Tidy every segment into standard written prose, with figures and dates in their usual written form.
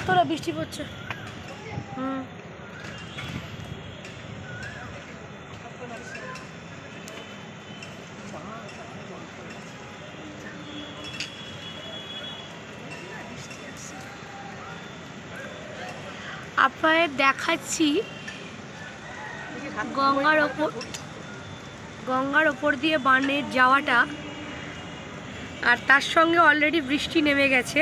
তোরা বৃষ্টি পড়ছে। আপনাদের দেখাচ্ছি গঙ্গার ওপর দিয়ে বানের যাওয়াটা, আর তার সঙ্গে অলরেডি বৃষ্টি নেমে গেছে।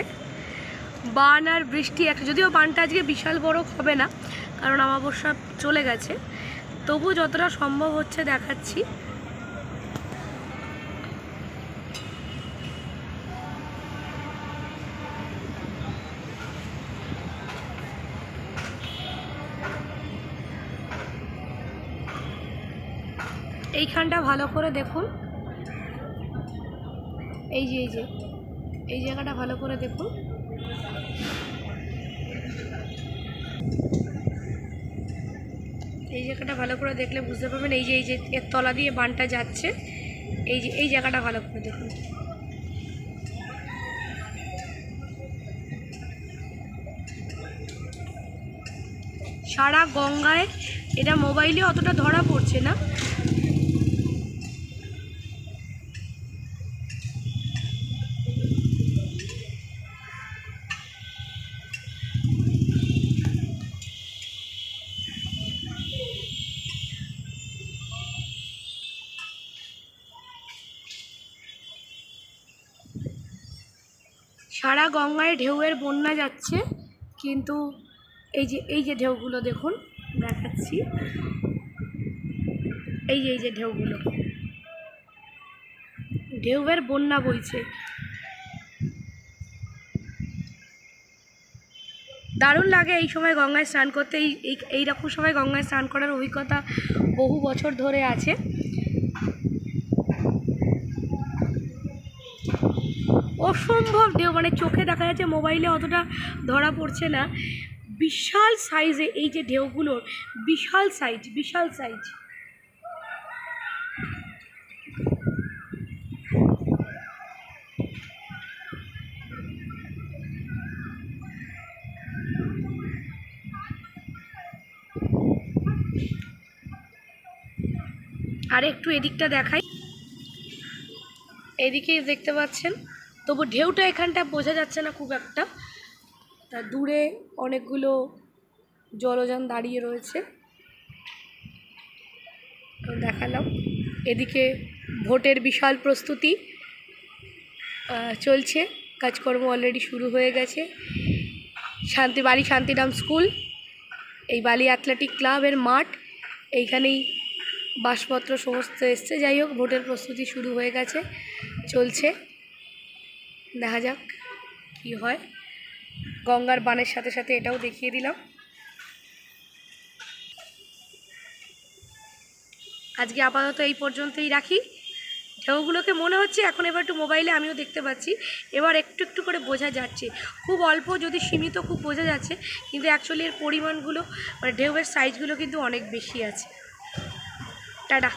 বান আর বৃষ্টি একটা, যদিও বানটা আজকে বিশাল বড় হবে না কারণ অমাবস্যা চলে গেছে, তবু যতটা সম্ভব হচ্ছে দেখাচ্ছি। এইখানটা ভালো করে দেখুন, এই জায়গাটা ভালো করে দেখুন। এই জায়গাটা ভালো করে দেখলে বুঝতে পারবেন। এই যে এর তলা দিয়ে বানটা যাচ্ছে, এই জায়গাটা ভালো করে দেখুন। সারা গঙ্গায় এটা মোবাইলে অতটা ধরা পড়ছে না, সারা গঙ্গায় ঢেউয়ের বন্যা যাচ্ছে, কিন্তু এই যে ঢেউগুলো দেখুন, দেখাচ্ছি। এই যে ঢেউয়ের বন্যা বইছে। দারুণ লাগে এই সময় গঙ্গায় স্নান করতে। এইরকম সময় গঙ্গায় স্নান করার অভিজ্ঞতা বহু বছর ধরে আছে। অসম্ভব ঢেউ, মানে চোখে দেখা যাচ্ছে, মোবাইলে অতটা ধরা পড়ছে না। বিশাল সাইজে এই যে ঢেউগুলোর, বিশাল সাইজ। আর একটু এদিকটা দেখাই, এদিকেই দেখতে পাচ্ছেন, তবু ঢেউটা এখানটা বোঝা যাচ্ছে না খুব একটা। তা দূরে অনেকগুলো জলযান দাঁড়িয়ে রয়েছে, দেখালাম। এদিকে ভোটের বিশাল প্রস্তুতি চলছে, কাজকর্ম অলরেডি শুরু হয়ে গেছে। বালি শান্তিরাম স্কুল, এই বালি অ্যাথলেটিক ক্লাবের মাঠ, এইখানেই বাসপত্র সমস্ত এসছে। যাই হোক, ভোটের প্রস্তুতি শুরু হয়ে গেছে, চলছে, দেখা যাক কি হয়। গঙ্গার বানের সাথে সাথে এটাও দেখিয়ে দিলাম। আজকে আপাতত এই পর্যন্তই রাখি। ঢেউগুলোকে মনে হচ্ছে এখন এবার একটু মোবাইলে আমিও দেখতে পাচ্ছি, এবার একটু করে বোঝা যাচ্ছে। খুব অল্প, যদি সীমিত, খুব বোঝা যাচ্ছে, কিন্তু অ্যাকচুয়ালি এর পরিমাণগুলো, মানে ঢেউয়ের সাইজগুলো কিন্তু অনেক বেশি আছে। টাটা।